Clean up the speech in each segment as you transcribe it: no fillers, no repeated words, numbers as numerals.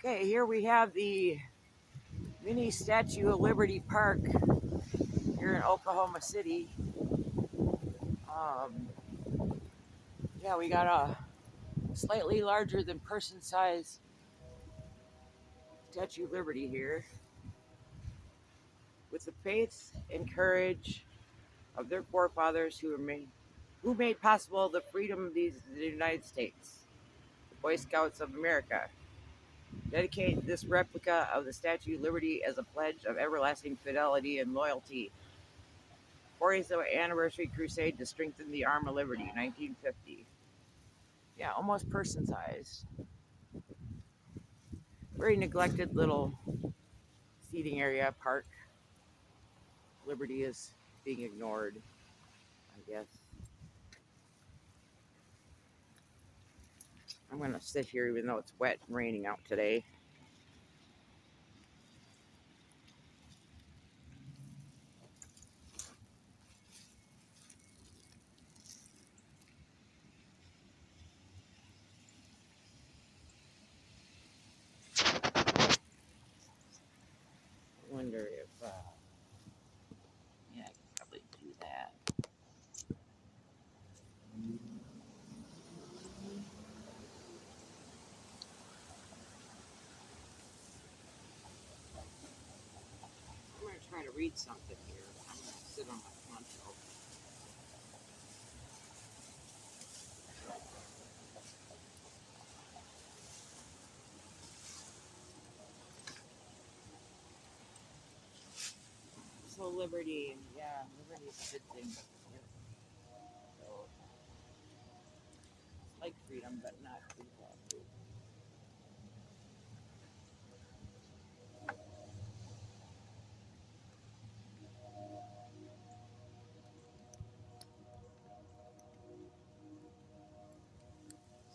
Okay, here we have the mini Statue of Liberty Park here in Oklahoma City. Um, yeah, we got a slightly larger than person size Statue of Liberty here with the faith and courage of their forefathers who made possible the freedom of the United States, the Boy Scouts of America. Dedicate this replica of the Statue of Liberty as a pledge of everlasting fidelity and loyalty. 40th Anniversary Crusade to Strengthen the Arm of Liberty, 1950. Yeah, almost person sized. Very neglected little seating area, park. Liberty is being ignored, I guess. I'm going to sit here even though it's wet and raining out today. I wonder if, yeah, I can probably do that. I'm going to try to read something here. I'm going to sit on my poncho. So Liberty, yeah, Liberty is a good thing. So, it's like freedom, but not free.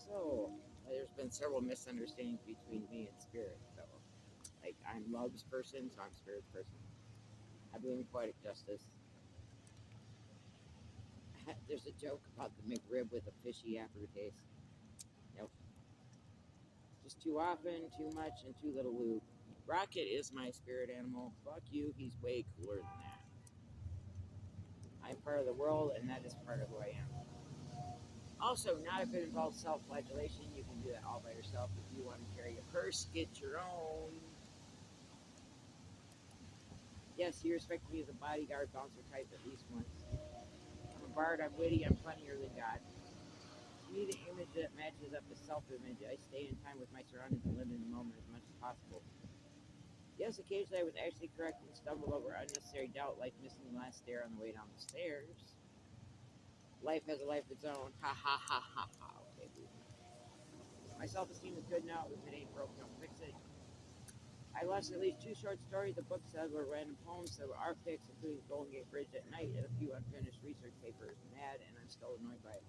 So, there's been several misunderstandings between me and Spirit. So, like, I'm Love's person, so I'm Spirit's person. I believe in poetic justice. There's a joke about the McRib with a fishy aftertaste. Nope. Just too often, too much, and too little lube. Rocket is my spirit animal. Fuck you, he's way cooler than that. I'm part of the world, and that is part of who I am. Also, not if it involves self-flagellation. You can do that all by yourself. If you want to carry a purse, get your own. Yes, he respected me as a bodyguard, bouncer type at least once. I'm a bard, I'm witty, I'm funnier than God. To me, the image that matches up is self-image. I stay in time with my surroundings and live in the moment as much as possible. Yes, occasionally I was actually correct and stumble over unnecessary doubt, like missing the last stair on the way down the stairs. Life has a life of its own. Ha ha ha ha ha. Okay, my self-esteem is good now. If it ain't broke, don't fix it. I lost at least 2 short stories, a book that were random poems that were art picks, including Golden Gate Bridge at night, and a few unfinished research papers. Mad, and I'm still annoyed by it.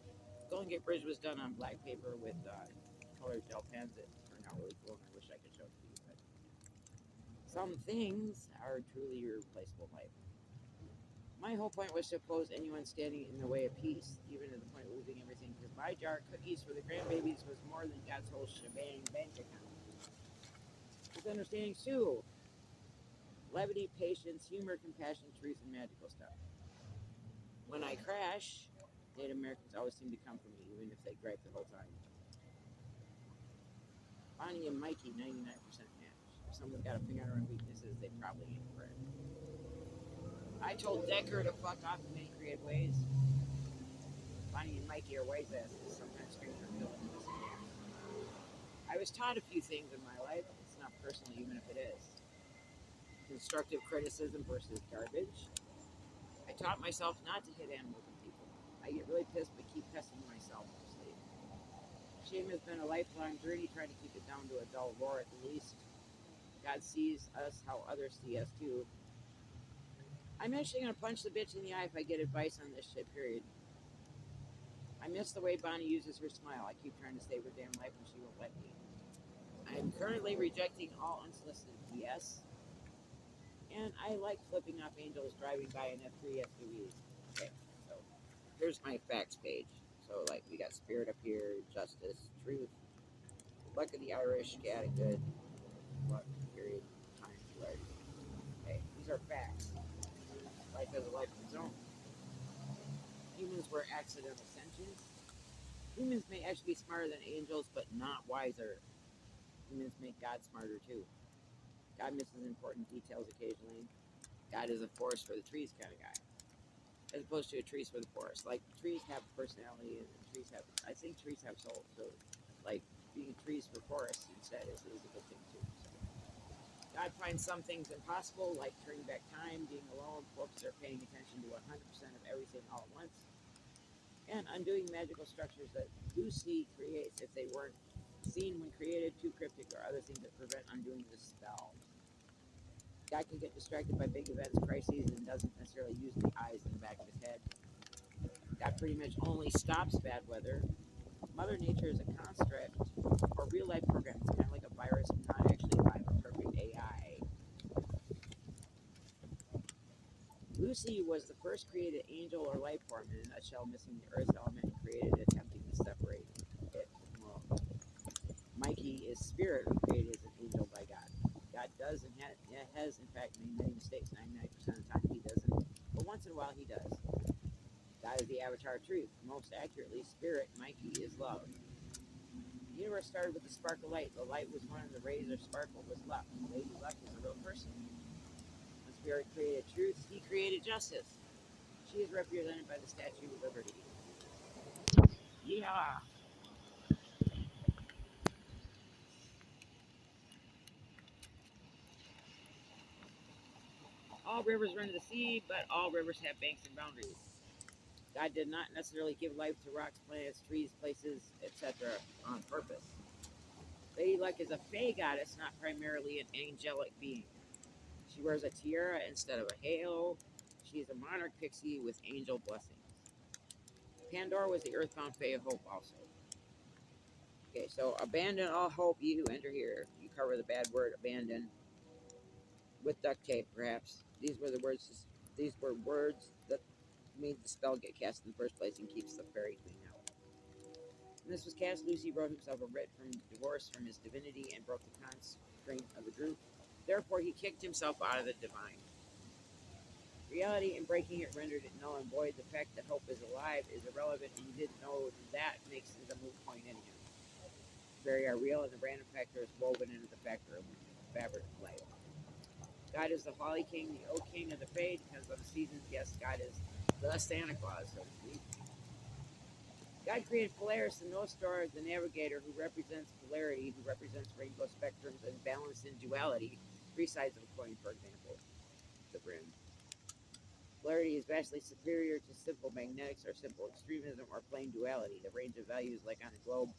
Golden Gate Bridge was done on black paper with colored gel pens. It turned out really cool, and I wish I could show it to you. But some things are truly irreplaceable in life. My whole point was to oppose anyone standing in the way of peace, even to the point of losing everything, because my jar of cookies for the grandbabies was more than God's whole shebang bank account. With understandings too. Levity, patience, humor, compassion, truth, and magical stuff. When I crash, Native Americans always seem to come for me, even if they gripe the whole time. Bonnie and Mikey, 99% match. If someone's got a finger on weaknesses, they probably ain't correct. I told Decker to fuck off in many creative ways. Bonnie and Mikey are wise asses, sometimes strangers are villains. I was taught a few things in my life. It's not personal, even if it is. Constructive criticism versus garbage. I taught myself not to hit animals and people. I get really pissed but keep testing myself mostly. Shame has been a lifelong journey trying to keep it down to a dull roar at the least. God sees us how others see us too. I'm actually going to punch the bitch in the eye if I get advice on this shit, period. I miss the way Bonnie uses her smile. I keep trying to save her damn life and she won't let me. I'm currently rejecting all unsolicited BS. And I like flipping off angels driving by in F3 SUVs. Okay, so here's my facts page. So, like, we got spirit up here, justice, truth, luck of the Irish, Scattergood. what period of time you are. Okay, these are facts. Life has a life of its own. Humans were accidental sentients. Humans may actually be smarter than angels, but not wiser. Humans make God smarter too. God misses important details occasionally. God is a forest for the trees kind of guy, as opposed to a trees for the forest. Like trees have personality, and trees have. I think trees have souls. So, like being trees for forests instead is a good thing too. So, God finds some things impossible, like turning back time, being alone, folks are paying attention to 100% of everything all at once, and undoing magical structures that Lucy creates if they weren't seen when created, too cryptic, or other things that prevent undoing the spell. God can get distracted by big events, crises, and doesn't necessarily use the eyes in the back of his head. God pretty much only stops bad weather. Mother Nature is a construct or real life program. It's kind of like a virus, not actually alive, a perfect AI. Lucy was the first created angel or life form, in a nutshell, missing the earth element and created, attempting to separate it from the world. Mikey is spirit, created as an angel by God. God does and has, in fact, made many mistakes. 99% of the time he doesn't, but once in a while he does. God is the avatar of truth. Most accurately, spirit, Mikey, is love. The universe started with a spark of light. The light was one, and the rays or sparkle was luck. Lady Luck is a real person. When spirit created truth, he created justice. She is represented by the Statue of Liberty. Yeah. All rivers run to the sea, but all rivers have banks and boundaries. God did not necessarily give life to rocks, planets, trees, places, etc. on purpose. Lady Luck is a Fae goddess, not primarily an angelic being. She wears a tiara instead of a halo. She is a monarch pixie with angel blessings. Pandora was the earthbound Fae of Hope also. Okay, so abandon all hope, ye who enter here. You cover the bad word abandon with duct tape, perhaps. These were words that made the spell get cast in the first place and keeps the fairy queen out. When this was cast, Lucy wrote himself a writ from divorce from his divinity and broke the constraint of the group. Therefore, he kicked himself out of the divine. Reality and breaking it rendered it null and void. The fact that hope is alive is irrelevant, and you didn't know that makes it a moot point anyhow. Fairy are real, and the random factor is woven into the fabric of life. God is the Folly King, the Oak King of the Fae. Depends on the seasons. Yes, God is the Santa Claus, so to speak. God created Polaris, the North Star, the navigator, who represents polarity, who represents rainbow spectrums and balance in duality. Three sides of a coin, for example. The brim. Polarity is vastly superior to simple magnetics or simple extremism or plain duality, the range of values like on a globe,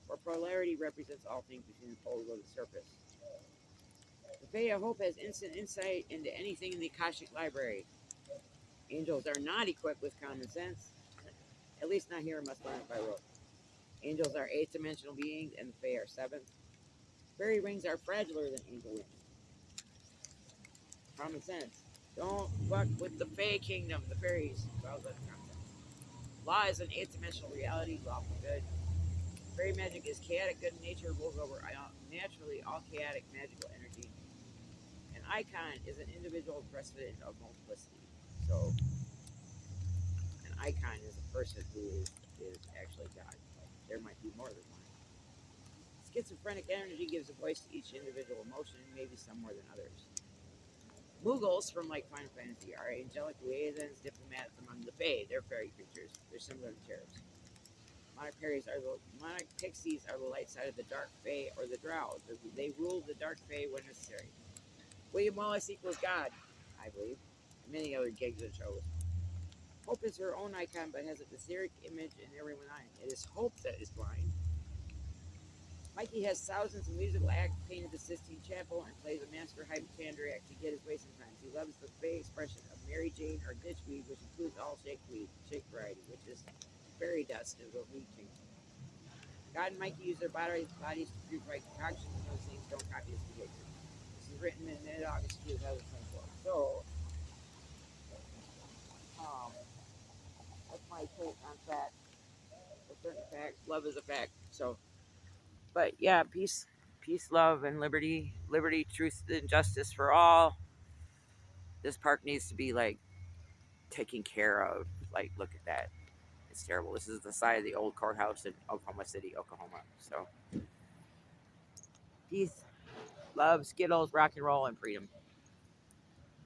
where polarity represents all things between the poles of the surface. The Fae of Hope has instant insight into anything in the Akashic Library. Angels are not equipped with common sense, at least not here, must learn it by rote. Angels are eighth dimensional beings, and the Fae are seventh. Fairy rings are fragiler than angel wings. Common sense. Don't fuck with the Fae kingdom, the fairies. Well, that's common sense. Law is an eighth dimensional reality, lawful good. Fairy magic is chaotic good nature, rules over naturally all chaotic magical energy. An icon is an individual precedent of multiplicity. So, an icon is a person who is actually God. There might be more than one. Schizophrenic energy gives a voice to each individual emotion, maybe some more than others. Muggles from like Final Fantasy are angelic liaisons, diplomats among the Fae. They're fairy creatures. They're similar to cherubs. Monarch pixies are the light side of the dark Fae or the Drow. They rule the dark Fae when necessary. William Wallace equals God, I believe, and many other gigs and shows. Hope is her own icon, but has a etheric image in everyone eye. It is hope that is blind. Mikey has thousands of musical acts, painted the Sistine Chapel, and plays a master hypochondriac to get his way sometimes. He loves the Fae expression of Mary Jane or ditchweed, which includes all shake variety, which is fairy dust, is what we think. God and Mikey use their bodies to purify concoctions, and those things don't copy his behavior. This is written in mid-August 2024. So, um, that's my take on fact. A certain fact, love is a fact. So, but yeah, peace. Peace, love, and liberty. Liberty, truth, and justice for all. This park needs to be like taken care of. Like, look at that. It's terrible. This is the side of the old courthouse in Oklahoma City, Oklahoma. So, peace, love, Skittles, rock and roll, and freedom.